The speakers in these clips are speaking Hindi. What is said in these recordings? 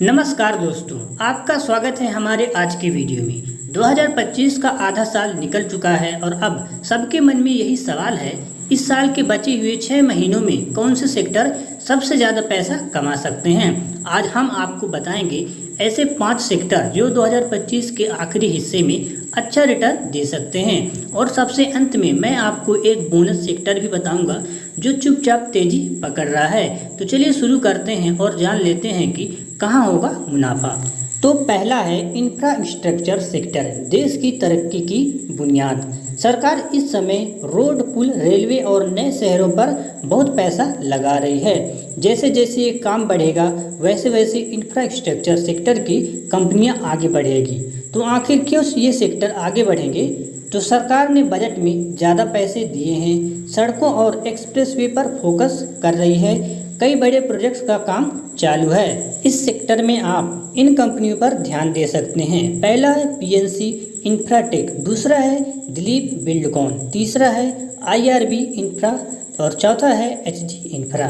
नमस्कार दोस्तों, आपका स्वागत है हमारे आज की वीडियो में। 2025 का आधा साल निकल चुका है और अब सबके मन में यही सवाल है, इस साल के बचे हुए 6 महीनों में कौन से सेक्टर सबसे ज़्यादा पैसा कमा सकते हैं। आज हम आपको बताएंगे ऐसे 5 सेक्टर जो 2025 के आखिरी हिस्से में अच्छा रिटर्न दे सकते हैं। और सबसे अंत में मैं आपको एक बोनस सेक्टर भी बताऊंगा जो चुपचाप तेजी पकड़ रहा है। तो चलिए शुरू करते हैं और जान लेते हैं कि कहाँ होगा मुनाफा। तो पहला है इंफ्रास्ट्रक्चर सेक्टर, देश की तरक्की की बुनियाद। सरकार इस समय रोड, पुल, रेलवे और नए शहरों पर बहुत पैसा लगा रही है। जैसे जैसे ये काम बढ़ेगा वैसे वैसे इंफ्रास्ट्रक्चर सेक्टर की कंपनियां आगे बढ़ेगी। तो आखिर क्यों ये सेक्टर आगे बढ़ेंगे? तो सरकार ने बजट में ज़्यादा पैसे दिए हैं, सड़कों और एक्सप्रेसवे पर फोकस कर रही है, कई बड़े प्रोजेक्ट्स का काम चालू है। इस सेक्टर में आप इन कंपनियों पर ध्यान दे सकते हैं। पहला है पीएनसी इंफ्राटेक, दूसरा है दिलीप बिल्डकॉन, तीसरा है आईआरबी इंफ्रा और चौथा है एचजी इंफ्रा।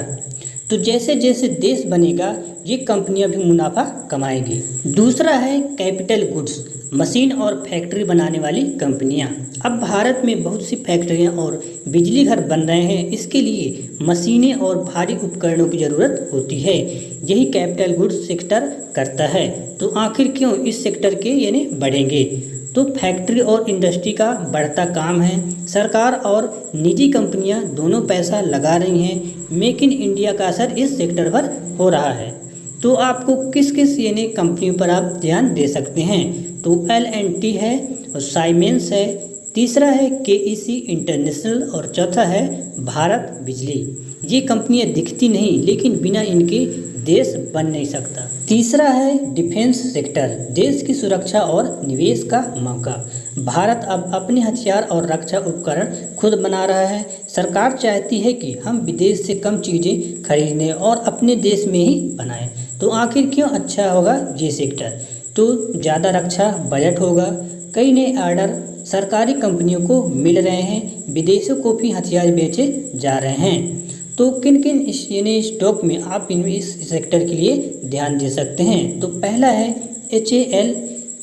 तो जैसे जैसे देश बनेगा ये कंपनियां भी मुनाफा कमाएगी। दूसरा है कैपिटल गुड्स, मशीन और फैक्ट्री बनाने वाली कंपनियां। अब भारत में बहुत सी फैक्ट्रियां और बिजली घर बन रहे हैं, इसके लिए मशीनें और भारी उपकरणों की ज़रूरत होती है। यही कैपिटल गुड्स सेक्टर करता है। तो आखिर क्यों इस सेक्टर के यानी बढ़ेंगे? तो फैक्ट्री और इंडस्ट्री का बढ़ता काम है, सरकार और निजी कंपनियां दोनों पैसा लगा रही हैं। मेक इन इंडिया का असर इस सेक्टर पर हो रहा है। तो आपको किस किस यानी कंपनियों पर आप ध्यान दे सकते हैं? तो L&T है और साइमेंस है, तीसरा है KEC इंटरनेशनल और चौथा है भारत बिजली। ये कंपनियां दिखती नहीं लेकिन बिना इनके देश बन नहीं सकता। तीसरा है डिफेंस सेक्टर, देश की सुरक्षा और निवेश का मौका। भारत अब अपने हथियार और रक्षा उपकरण खुद बना रहा है। सरकार चाहती है कि हम विदेश से कम चीज़ें खरीदें और अपने देश में ही बनाएं। तो आखिर क्यों अच्छा होगा ये सेक्टर? तो ज़्यादा रक्षा बजट होगा, कई नए ऑर्डर सरकारी कंपनियों को मिल रहे हैं, विदेशों को भी हथियार बेचे जा रहे हैं। तो किन किन यानी स्टॉक में आप इस सेक्टर के लिए ध्यान दे सकते हैं? तो पहला है HAL,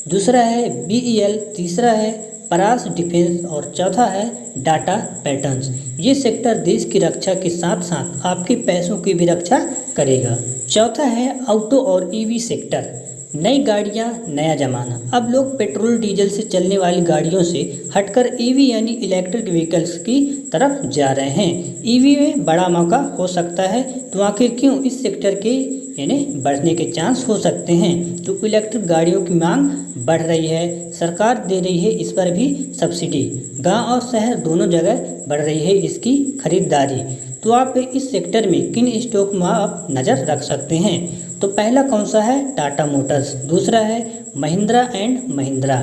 दूसरा है BEL, तीसरा है परास डिफेंस और चौथा है डाटा पैटर्न्स। ये सेक्टर देश की रक्षा के साथ साथ आपके पैसों की भी रक्षा करेगा। चौथा है ऑटो और EV सेक्टर, नई गाड़ियां नया ज़माना। अब लोग पेट्रोल डीजल से चलने वाली गाड़ियों से हटकर EV यानी इलेक्ट्रिक व्हीकल्स की तरफ जा रहे हैं। EV में बड़ा मौका हो सकता है। तो आखिर क्यों इस सेक्टर के यानी बढ़ने के चांस हो सकते हैं? तो इलेक्ट्रिक गाड़ियों की मांग बढ़ रही है, सरकार दे रही है इस पर भी सब्सिडी, गांव और शहर दोनों जगह बढ़ रही है इसकी खरीदारी। तो आप इस सेक्टर में किन स्टॉक में आप नज़र रख सकते हैं? तो पहला कौन सा है? टाटा मोटर्स, दूसरा है महिंद्रा एंड महिंद्रा,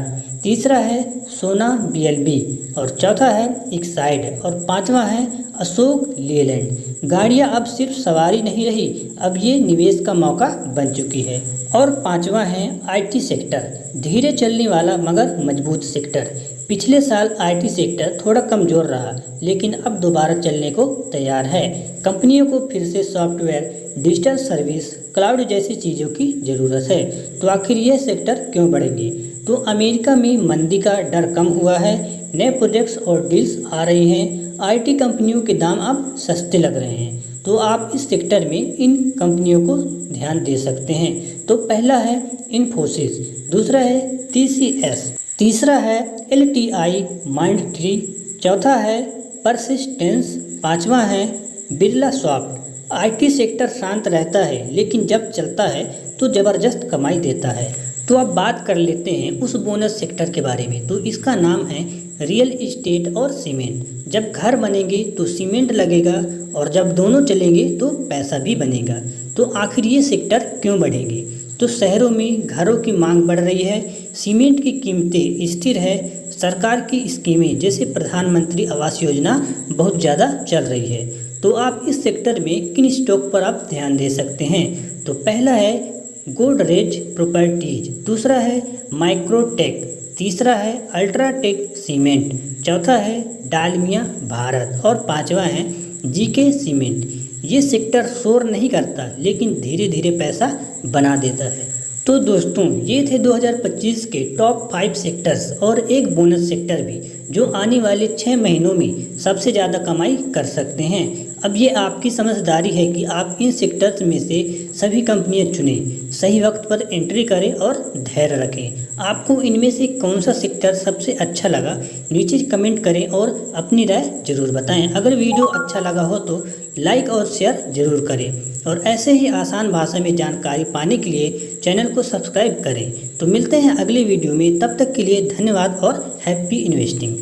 तीसरा है सोना BLB और चौथा है एक्साइड और पांचवा है अशोक लेलैंड। गाड़ियां अब सिर्फ सवारी नहीं रही, अब ये निवेश का मौका बन चुकी है। और पांचवा है IT सेक्टर, धीरे चलने वाला मगर मजबूत सेक्टर। पिछले साल IT सेक्टर थोड़ा कमज़ोर रहा लेकिन अब दोबारा चलने को तैयार है। कंपनियों को फिर से सॉफ्टवेयर, डिजिटल सर्विस, क्लाउड जैसी चीज़ों की ज़रूरत है। तो आखिर ये सेक्टर क्यों बढ़ेंगे? तो अमेरिका में मंदी का डर कम हुआ है, नए प्रोजेक्ट्स और डील्स आ रही हैं, IT कंपनियों के दाम अब सस्ते लग रहे हैं। तो आप इस सेक्टर में इन कंपनियों को ध्यान दे सकते हैं। तो पहला है इन्फोसिस, दूसरा है TCS, तीसरा है LTI माइंडट्री, चौथा है परसिस्टेंस, पांचवा है बिरला सॉफ्ट। IT सेक्टर शांत रहता है लेकिन जब चलता है तो ज़बरदस्त कमाई देता है। तो अब बात कर लेते हैं उस बोनस सेक्टर के बारे में। तो इसका नाम है रियल इस्टेट और सीमेंट। जब घर बनेंगे तो सीमेंट लगेगा और जब दोनों चलेंगे तो पैसा भी बनेगा। तो आखिर ये सेक्टर क्यों बढ़ेंगे? तो शहरों में घरों की मांग बढ़ रही है, सीमेंट की कीमतें स्थिर है, सरकार की स्कीमें जैसे प्रधानमंत्री आवास योजना बहुत ज़्यादा चल रही है। तो आप इस सेक्टर में किन स्टॉक पर आप ध्यान दे सकते हैं? तो पहला है गोदरेज प्रॉपर्टीज, दूसरा है माइक्रोटेक, तीसरा है अल्ट्राटेक सीमेंट, चौथा है डालमिया भारत और पांचवा है GK सीमेंट। ये सेक्टर शोर नहीं करता लेकिन धीरे धीरे पैसा बना देता है। तो दोस्तों ये थे 2025 के टॉप 5 सेक्टर्स और एक बोनस सेक्टर भी जो आने वाले 6 महीनों में सबसे ज़्यादा कमाई कर सकते हैं। अब ये आपकी समझदारी है कि आप इन सेक्टर्स में से सभी कंपनियां चुनें, सही वक्त पर एंट्री करें और धैर्य रखें। आपको इनमें से कौन सा सेक्टर सबसे अच्छा लगा नीचे कमेंट करें और अपनी राय ज़रूर बताएं। अगर वीडियो अच्छा लगा हो तो लाइक और शेयर ज़रूर करें और ऐसे ही आसान भाषा में जानकारी पाने के लिए चैनल को सब्सक्राइब करें। तो मिलते हैं अगले वीडियो में, तब तक के लिए धन्यवाद और हैप्पी इन्वेस्टिंग।